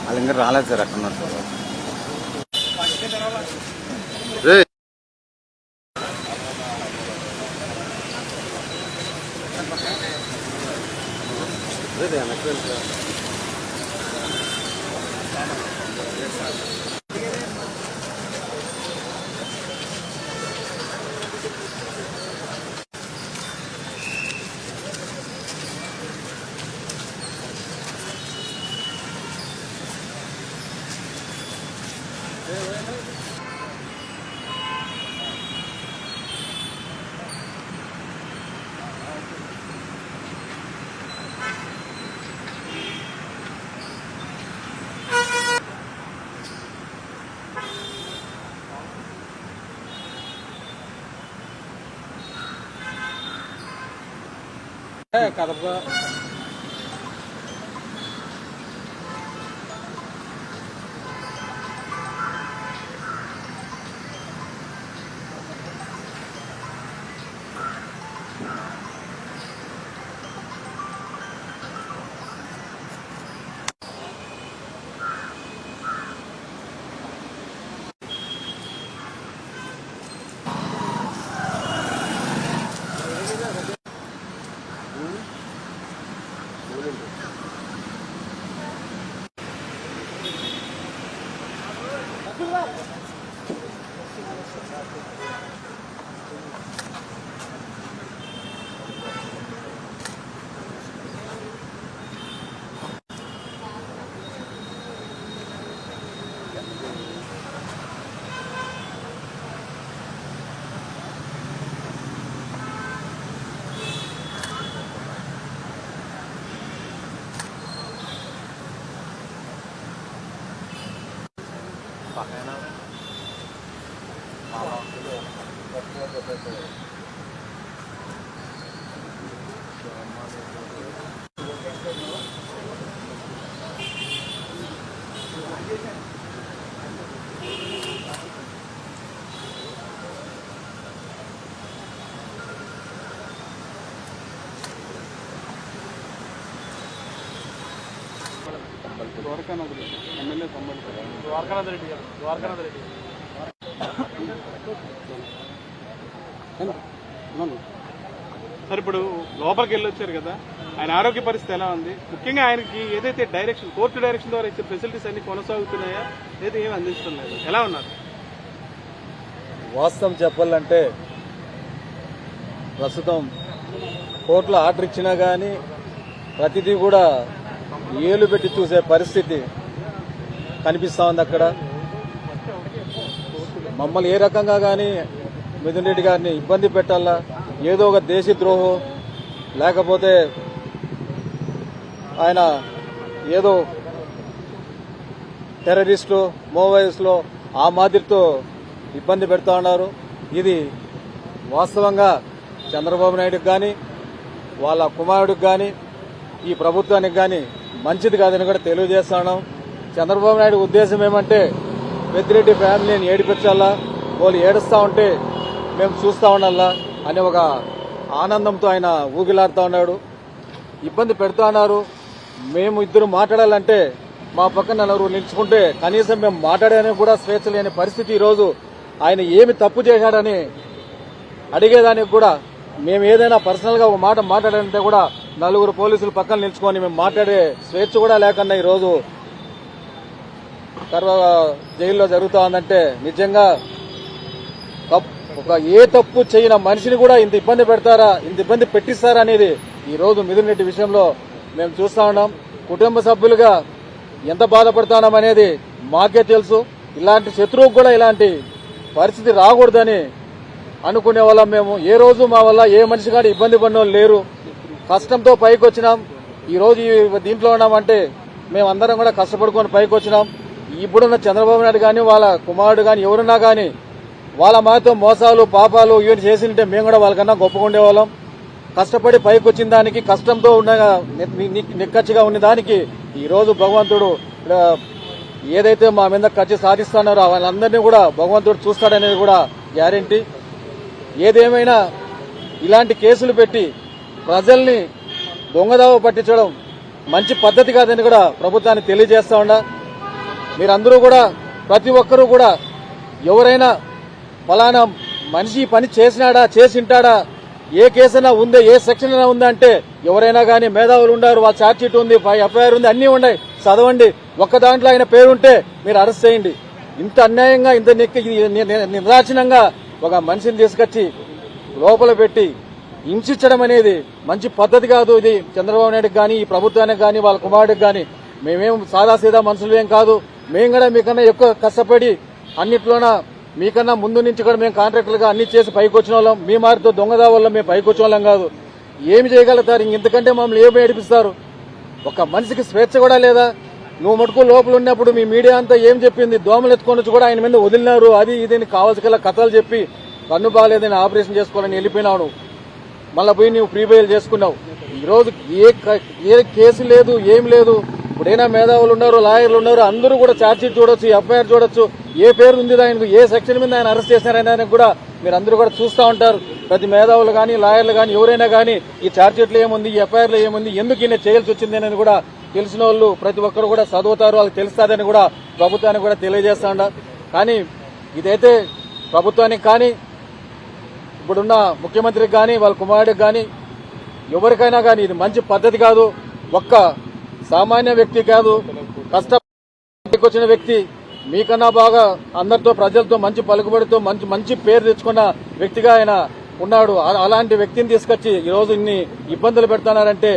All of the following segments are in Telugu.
వాళ్ళు ఇంకా రాలేదు సార్ అక్కడ ఉన్నారు సార్. కడప ద్వారకానాథ్ రెడ్డి ఎమ్మెల్యే ద్వారకానాథ్ రెడ్డి గారు సార్ ఇప్పుడు లోపలికి వెళ్ళొచ్చారు కదా, ఆయన ఆరోగ్య పరిస్థితి ఎలా ఉంది? ముఖ్యంగా ఆయనకి ఏదైతే డైరెక్షన్ కోర్టు డైరెక్షన్ ద్వారా ఇచ్చే ఫెసిలిటీస్ అన్ని కొనసాగుతున్నాయా లేదా ఏమి అందించడం లేదు? ఎలా ఉన్నారు? వాస్తవం చెప్పాలంటే ప్రస్తుతం కోర్టులో ఆర్డర్ ఇచ్చినా కానీ ప్రతిదీ కూడా ఏలు పెట్టి చూసే పరిస్థితి కనిపిస్తా ఉంది. అక్కడ మమ్మల్ని ఏ రకంగా కానీ మిథున్ రెడ్డి గారిని ఇబ్బంది పెట్టాలా, ఏదో ఒక దేశద్రోహం లేకపోతే ఆయన ఏదో టెర్రరిస్టు మోవైస్లో ఆ మాదిరితో ఇబ్బంది పెడతా ఉన్నారు. ఇది వాస్తవంగా చంద్రబాబు నాయుడుకి కానీ వాళ్ళ కుమారుడికి కానీ ఈ ప్రభుత్వానికి కానీ మంచిది కాదని కూడా తెలియజేస్తా ఉన్నాం. చంద్రబాబు నాయుడు ఉద్దేశం ఏమంటే పెద్దిరెడ్డి ఫ్యామిలీని ఏడిపించాలా, వాళ్ళు ఏడుస్తూ ఉంటే మేము చూస్తూ ఉండాలా అనే ఒక ఆనందంతో ఆయన ఊగిలాడుతూ ఉన్నాడు. ఇబ్బంది పెడతా ఉన్నారు. మేము ఇద్దరు మాట్లాడాలంటే మా పక్కన నలుగురు నిలుచుకుంటే కనీసం మేము మాట్లాడడానికి కూడా స్వేచ్ఛ లేని పరిస్థితి. ఈరోజు ఆయన ఏమి తప్పు చేశాడని అడిగేదానికి కూడా మేము ఏదైనా పర్సనల్ గా ఒక మాట మాట్లాడాలంటే కూడా నలుగురు పోలీసులు పక్కన నిల్చుకొని మేము మాట్లాడే స్వేచ్ఛ కూడా లేకుండా ఈరోజు జైల్లో జరుగుతా ఉందంటే నిజంగా ఒక ఏ తప్పు చేయని మనిషిని కూడా ఇంత ఇబ్బంది పెడతారా, ఇంత ఇబ్బంది పెట్టిస్తారా అనేది ఈ రోజు మిథున్ రెడ్డి విషయంలో మేము చూస్తా ఉన్నాం. కుటుంబ సభ్యులుగా ఎంత బాధపడతాం అనేది మాకే తెలుసు. ఇలాంటి శత్రువుకు కూడా ఇలాంటి పరిస్థితి రాకూడదని అనుకునే వాళ్ళం మేము. ఏ రోజు మా వల్ల ఏ మనిషి కానీ ఇబ్బంది పడిన వాళ్ళు లేరు. కష్టంతో పైకి వచ్చినాం. ఈ రోజు దీంట్లో ఉన్నామంటే మేమందరం కూడా కష్టపడుకొని పైకి వచ్చినాం. ఇప్పుడున్న చంద్రబాబు నాయుడు కానీ వాళ్ళ కుమారుడు కానీ ఎవరున్నా కానీ వాళ్ళ మాతో మోసాలు పాపాలు ఇవన్నీ చేసింటే మేము కూడా వాళ్ళకన్నా గొప్పగా ఉండేవాళ్ళం. కష్టపడి పైకి వచ్చిన దానికి కష్టంతో ఉన్న నిక్కచ్చిగా ఉన్న దానికి ఈ రోజు భగవంతుడు ఏదైతే మా మీద కచ్చి సాధిస్తున్నారో వాళ్ళందరినీ కూడా భగవంతుడు చూస్తాడనేది కూడా గ్యారెంటీ. ఏదేమైనా ఇలాంటి కేసులు పెట్టి ప్రజల్ని దొంగదావ పట్టించడం మంచి పద్ధతి కాదని కూడా ప్రభుత్వానికి తెలియజేస్తా ఉండా. మీరందరూ కూడా ప్రతి ఒక్కరూ కూడా ఎవరైనా ఫలానా మనిషి పని చేసినాడా చేసింటాడా ఏ కేసైనా ఉందా ఏ సెక్షన్ అయినా ఉందా అంటే ఎవరైనా కానీ మేధావులు ఉన్నారు, వాళ్ళ ఛార్జ్ షీట్ ఉంది, ఎఫ్ఐఆర్ ఉంది, అన్నీ ఉన్నాయి, చదవండి. ఒక్క దాంట్లో ఆయన పేరుంటే మీరు అరెస్ట్ చేయండి. ఇంత అన్యాయంగా ఇంత నిర్దాక్షిణ్యంగా ఒక మనిషిని తీసుకొచ్చి లోపల పెట్టి హింసించడం అనేది మంచి పద్ధతి కాదు. ఇది చంద్రబాబు నాయుడుకి కానీ ఈ ప్రభుత్వానికి కానీ వాళ్ళ కుమారుడికి కానీ మేమేం సాదాసీదా మనుషులు ఏం కాదు. మేము కూడా మీకన్నా ఎక్కువ కష్టపడి అన్నిట్లోన మీకన్నా ముందు నుంచి కూడా మేము కాంట్రాక్టర్లుగా అన్ని చేసి పైకి వచ్చిన వాళ్ళం. మీ మారితో దొంగదా వల్ల మేము పైకి వచ్చిన వాళ్ళం కాదు. ఏమి చేయగలుగుతారు? ఇంతకంటే మమ్మల్ని ఏమి ఏడిపిస్తారు? ఒక మనిషికి స్వేచ్ఛ కూడా లేదా? నువ్వు మటుకు లోపల ఉన్నప్పుడు మీ మీడియా అంతా ఏం చెప్పింది? దోమలు ఎత్తుకొని వచ్చి కూడా ఆయన మీద వదిలినారు, అది ఇదని కావాల్సిన కథలు చెప్పి కన్ను బాగాలేదని ఆపరేషన్ చేసుకోవాలని వెళ్ళిపోయినావు. మళ్ళీ పోయి నువ్వు ప్రీ బెయిల్ చేసుకున్నావు. ఈరోజు ఏ కేసు లేదు, ఏం లేదు. ఇప్పుడైనా మేధావులు ఉన్నారు, లాయర్లు ఉన్నారు, అందరూ కూడా ఛార్జ్ షీట్ చూడొచ్చు, ఎఫ్ఐఆర్ చూడొచ్చు, ఏ పేరు ఉంది ఆయనకు, ఏ సెక్షన్ మీద ఆయన అరెస్ట్ చేశారని కూడా మీరు అందరూ కూడా చూస్తూ ఉంటారు. ప్రతి మేధావులు కానీ లాయర్లు కానీ ఎవరైనా కానీ ఈ ఛార్జ్ షీట్లో ఏముంది, ఈ ఎఫ్ఐఆర్లో ఏముంది, ఎందుకు ఈయన చేయాల్సి వచ్చింది అని కూడా తెలిసిన వాళ్ళు ప్రతి ఒక్కరు కూడా చదువుతారు, వాళ్ళకి తెలుస్తుందని కూడా ప్రభుత్వానికి కూడా తెలియజేస్తా ఉంటారు. కానీ ఇదైతే ప్రభుత్వానికి కానీ ఇప్పుడున్న ముఖ్యమంత్రికి కానీ వాళ్ళ కుమారుడికి కానీ ఎవరికైనా కానీ ఇది మంచి పద్ధతి కాదు. ఒక్క సామాన్య వ్యక్తి కాదు, కష్టపడి వచ్చిన వ్యక్తి, మీకన్నా బాగా అందరితో ప్రజలతో మంచి పలుకుబడితో మంచి పేరు తెచ్చుకున్న వ్యక్తిగా ఆయన ఉన్నాడు. అలాంటి వ్యక్తిని తీసుకొచ్చి ఈరోజు ఇన్ని ఇబ్బందులు పెడుతున్నారంటే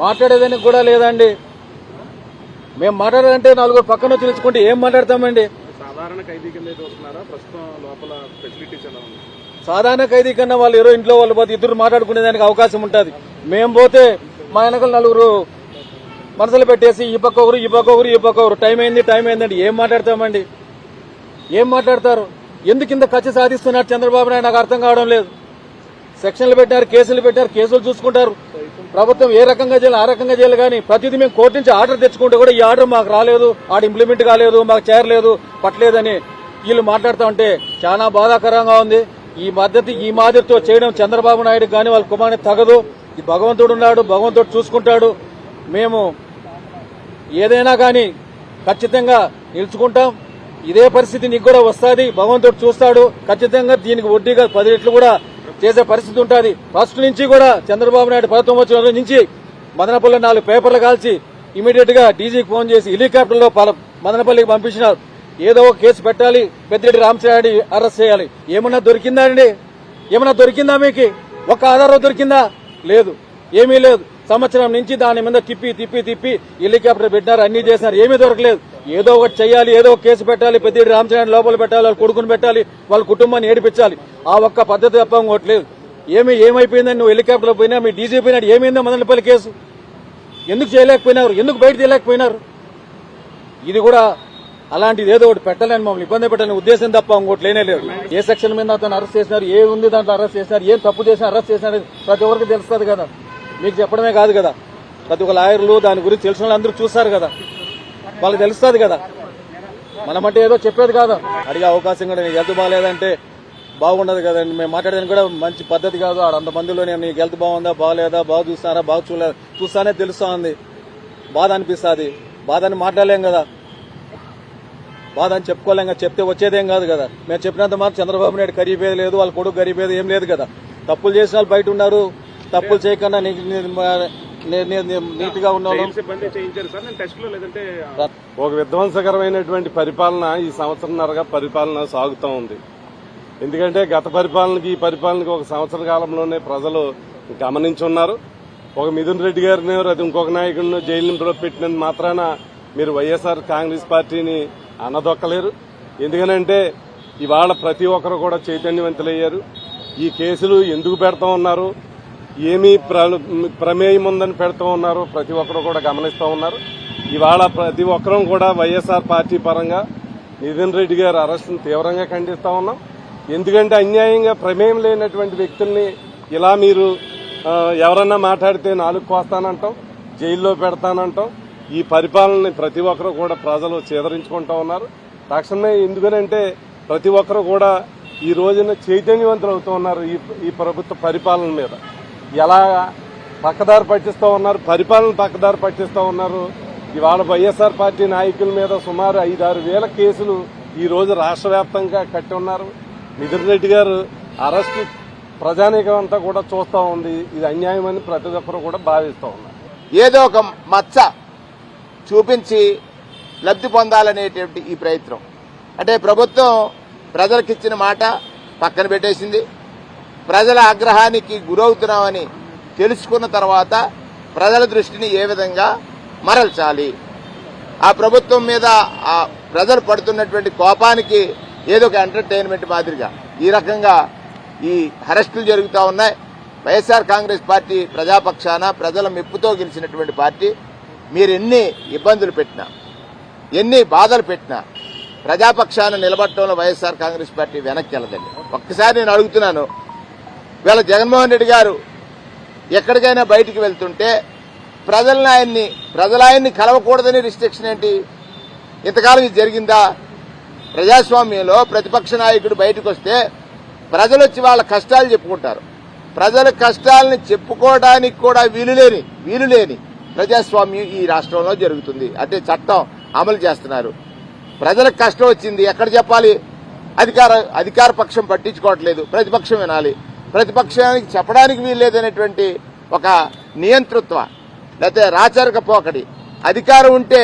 మాట్లాడేదానికి కూడా లేదండి. మేము మాట్లాడాలంటే నలుగురు పక్కన వచ్చి నిలుచుకుంటే ఏం మాట్లాడతామండి? సాధారణ ఖైదీ కింద వస్తున్నారా? ప్రస్తుతం లోపల ఫెసిలిటీస్ ఎలా ఉంది? సాధారణ ఖైదీ కన్నా వాళ్ళు ఎవరో ఇంట్లో వాళ్ళు పోతే ఇద్దరు మాట్లాడుకునేదానికి అవకాశం ఉంటుంది. మేము పోతే మా వెనకలు నలుగురు మనసులు పెట్టేసి ఈ పక్క ఒకరు ఈ పక్క ఒకరు ఈ పక్క ఒకరు టైం అయిందండి ఏం మాట్లాడతామండి? ఏం మాట్లాడతారు? ఎందుకు ఇంత కక్ష సాధిస్తున్నారు చంద్రబాబు నాయుడు నాకు అర్థం కావడం లేదు. సెక్షన్లు పెట్టారు, కేసులు పెట్టారు, కేసులు చూసుకుంటారు. ప్రభుత్వం ఏ రకంగా చేయాలి ఆ రకంగా చేయాలి. కానీ ప్రతిదీ మేము కోర్టు నుంచి ఆర్డర్ తెచ్చుకుంటే కూడా ఈ ఆర్డర్ మాకు రాలేదు, ఆడ ఇంప్లిమెంట్ కాలేదు, మాకు చేరలేదు, పట్టలేదని వీళ్ళు మాట్లాడుతూ ఉంటే చాలా బాధాకరంగా ఉంది. ఈ మాదిరితో చేయడం చంద్రబాబు నాయుడు కానీ వాళ్ళ కుమారుని తగదు. ఈ భగవంతుడు ఉన్నాడు, భగవంతుడు చూసుకుంటాడు. మేము ఏదైనా కానీ ఖచ్చితంగా నిలుచుకుంటాం. ఇదే పరిస్థితి నీకు కూడా వస్తుంది, భగవంతుడు చూస్తాడు. ఖచ్చితంగా దీనికి వడ్డీగా 10 రెట్లు కూడా చేసే పరిస్థితి ఉంటుంది. ఫస్ట్ నుంచి కూడా చంద్రబాబు నాయుడు ప్రభుత్వం వచ్చిన రోజు నుంచి మదనపల్లి 4 పేపర్లు కాల్చి ఇమీడియట్ గా డీజీకి ఫోన్ చేసి హెలికాప్టర్లో మదనపల్లికి పంపించినారు. ఏదో ఒక కేసు పెట్టాలి, పెద్దిరెడ్డి రామచంద్రారెడ్డి అరెస్ట్ చేయాలి. ఏమన్నా దొరికిందా అండి? ఏమన్నా దొరికిందా? మీకు ఒక ఆధారం దొరికిందా? లేదు, ఏమీ లేదు. సంవత్సరం నుంచి దాని మీద తిప్పి హెలికాప్టర్ పెట్టినారు, అన్ని చేసినారు, ఏమీ దొరకలేదు. ఏదో ఒకటి చేయాలి, ఏదో ఒక కేసు పెట్టాలి, పెద్దిరెడ్డి రామచంద్రారెడ్డి లోపల పెట్టాలి, వాళ్ళ కొడుకుని పెట్టాలి, వాళ్ళ కుటుంబాన్ని ఏడిపించాలి. ఆ ఒక్క పద్ధతి తప్ప ఇంకోట్లేదు. ఏమైపోయిందని నువ్వు హెలికాప్టర్లో పోయినా, మీ డీజీ పోయినాడు, ఏమైందో మదనపల్లి కేసు? ఎందుకు చేయలేకపోయినారు? ఎందుకు బయట తీయలేకపోయినారు? ఇది కూడా అలాంటిది ఏదో ఒకటి పెట్టాలని మమ్మల్ని ఇబ్బంది పెట్టాలని ఉద్దేశం తప్ప ఇంకోటి లేనే లేదు. ఏ సెక్షన్ మీద అతను అరెస్ట్ చేసినారు, ఏ ఉంది దాంట్లో అరెస్ట్ చేసినారు, ఏం తప్పు చేసినా అరెస్ట్ చేసినారు ప్రతి ఒక్కరికి తెలుస్తుంది కదా. మీకు చెప్పడమే కాదు కదా, ప్రతి ఒక్క లాయర్లు దాని గురించి తెలిసిన వాళ్ళు అందరూ చూస్తారు కదా, వాళ్ళకి తెలుస్తుంది కదా. మనమంటే ఏదో చెప్పేది కాదు, అడిగే అవకాశం కూడా నీకు హెల్త్ బాగాలేదంటే బాగుండదు కదండి. మేము మాట్లాడేది కూడా మంచి పద్ధతి కాదు. ఆడ 100 మందిలో నేను నీకు హెల్త్ బాగుందా బాగాలేదా, బాగా చూస్తారా బాగా చూస్తానే తెలుస్తా ఉంది. బాధ అనిపిస్తుంది. బాధ అని మాట్లాడలేం కదా, బాధ అని చెప్పుకోలేం కదా, చెప్తే వచ్చేదేం కాదు కదా. మేము చెప్పినంత మాత్రం చంద్రబాబు నాయుడు గరీబేది లేదు, వాళ్ళ కొడుకు గరీబేది ఏం లేదు కదా. తప్పులు చేసిన వాళ్ళు బయట ఉన్నారు, తప్పులు చేయకుండా నీట్ గా ఉన్న ఒక విధ్వంసకరమైనటువంటి పరిపాలన ఈ సంవత్సరంన్నరగా పరిపాలన సాగుతూ ఉంది. ఎందుకంటే గత పరిపాలనకి ఈ పరిపాలనకి ఒక సంవత్సర కాలంలోనే ప్రజలు గమనించున్నారు. ఒక మిథున్ రెడ్డి గారిని అది ఇంకొక నాయకుడిని జైలు పెట్టినందుకు మాత్రాన మీరు వైఎస్ఆర్ కాంగ్రెస్ పార్టీని అనదొక్కలేరు. ఎందుకనంటే ఇవాళ ప్రతి ఒక్కరు కూడా చైతన్యవంతులయ్యారు. ఈ కేసులు ఎందుకు పెడతా ఉన్నారు, ఏమీ ప్రమేయం ఉందని పెడతా ఉన్నారు, ప్రతి ఒక్కరు కూడా గమనిస్తూ ఉన్నారు. ఇవాళ ప్రతి ఒక్కరూ కూడా వైఎస్ఆర్ పార్టీ పరంగా మిథున్ రెడ్డి గారి అరెస్టును తీవ్రంగా ఖండిస్తా ఉన్నాం. ఎందుకంటే అన్యాయంగా ప్రమేయం లేనటువంటి వ్యక్తుల్ని ఇలా మీరు ఎవరన్నా మాట్లాడితే నాలుగు కోస్తానంటాం, జైల్లో పెడతానంటాం. ఈ పరిపాలనని ప్రతి ఒక్కరు కూడా ప్రజలు చేదరించుకుంటా ఉన్నారు. తక్షణమే ఎందుకనంటే ప్రతి ఒక్కరు కూడా ఈ రోజున చైతన్యవంతులు అవుతూ ఉన్నారు ఈ ప్రభుత్వ పరిపాలన మీద. ఎలా పక్కదారి పట్టిస్తూ ఉన్నారు, పరిపాలన పక్కదారి పట్టిస్తూ ఉన్నారు. ఇవాళ వైఎస్ఆర్ పార్టీ నాయకుల మీద సుమారు 5-6 వేల కేసులు ఈ రోజు రాష్ట్ర వ్యాప్తంగా కట్టి ఉన్నారు. మిథున్ రెడ్డి గారు అరెస్ట్ ప్రజానీకం అంతా కూడా చూస్తూ ఉంది. ఇది అన్యాయమని ప్రతి ఒక్కరు కూడా భావిస్తూ ఉన్నారు. ఏదో ఒక మచ్చ చూపించి లబ్ధి పొందాలనేటువంటి ఈ ప్రయత్నం, అంటే ప్రభుత్వం ప్రజలకిచ్చిన మాట పక్కన పెట్టేసింది. ప్రజల ఆగ్రహానికి గురవుతున్నామని తెలుసుకున్న తర్వాత ప్రజల దృష్టిని ఏ విధంగా మరల్చాలి, ఆ ప్రభుత్వం మీద ఆ ప్రజలు పడుతున్నటువంటి కోపానికి ఏదో ఒక ఎంటర్టైన్మెంట్ మాదిరిగా ఈ రకంగా ఈ అరెస్టులు జరుగుతూ ఉన్నాయి. వైఎస్ఆర్ కాంగ్రెస్ పార్టీ ప్రజాపక్షాన ప్రజల మెప్పుతో గెలిచినటువంటి పార్టీ. మీరు ఎన్ని ఇబ్బందులు పెట్టినా, ఎన్ని బాధలు పెట్టినా ప్రజాపక్షాన నిలబడటంలో వైఎస్ఆర్ కాంగ్రెస్ పార్టీ వెనక్కి వెళ్ళదండి. ఒక్కసారి నేను అడుగుతున్నాను, వీళ్ళ జగన్మోహన్ రెడ్డి గారు ఎక్కడికైనా బయటికి వెళ్తుంటే ప్రజలు ఆయన్ని కలవకూడదని రిస్ట్రిక్షన్ ఏంటి? ఇంతకాలం ఇది జరిగిందా? ప్రజాస్వామ్యంలో ప్రతిపక్ష నాయకుడు బయటకు వస్తే ప్రజలు వచ్చి వాళ్ళ కష్టాలు చెప్పుకుంటారు. ప్రజల కష్టాలని చెప్పుకోవడానికి కూడా వీలులేని ప్రజాస్వామ్యం ఈ రాష్ట్రంలో జరుగుతుంది. అంటే చట్టం అమలు చేస్తున్నారు. ప్రజలకు కష్టం వచ్చింది ఎక్కడ చెప్పాలి? అధికార పక్షం పట్టించుకోవట్లేదు, ప్రతిపక్షం వినాలి. ప్రతిపక్షానికి చెప్పడానికి వీల్లేదనేటువంటి ఒక నియంతృత్వ లేకపోతే రాచరిక పోకడి, అధికారం ఉంటే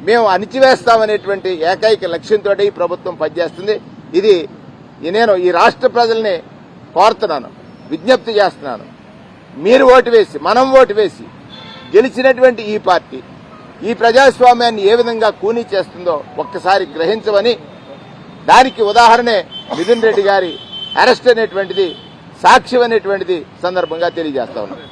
మేము అణిచివేస్తామనేటువంటి ఏకైక లక్ష్యంతో ఈ ప్రభుత్వం పనిచేస్తుంది. ఇది నేను ఈ రాష్ట్ర ప్రజల్ని కోరుతున్నాను, విజ్ఞప్తి చేస్తున్నాను. మీరు ఓటు వేసి, మనం ఓటు వేసి గెలిచినటువంటి ఈ పార్టీ ఈ ప్రజాస్వామ్యాన్ని ఏ విధంగా కూనీ చేస్తుందో ఒక్కసారి గ్రహించమని, దానికి ఉదాహరణే మిథున్ రెడ్డి గారి అరెస్ట్ అనేటువంటిది, సాక్ష్యం అనేటువంటిది సందర్భంగా తెలియజేస్తా ఉన్నాను.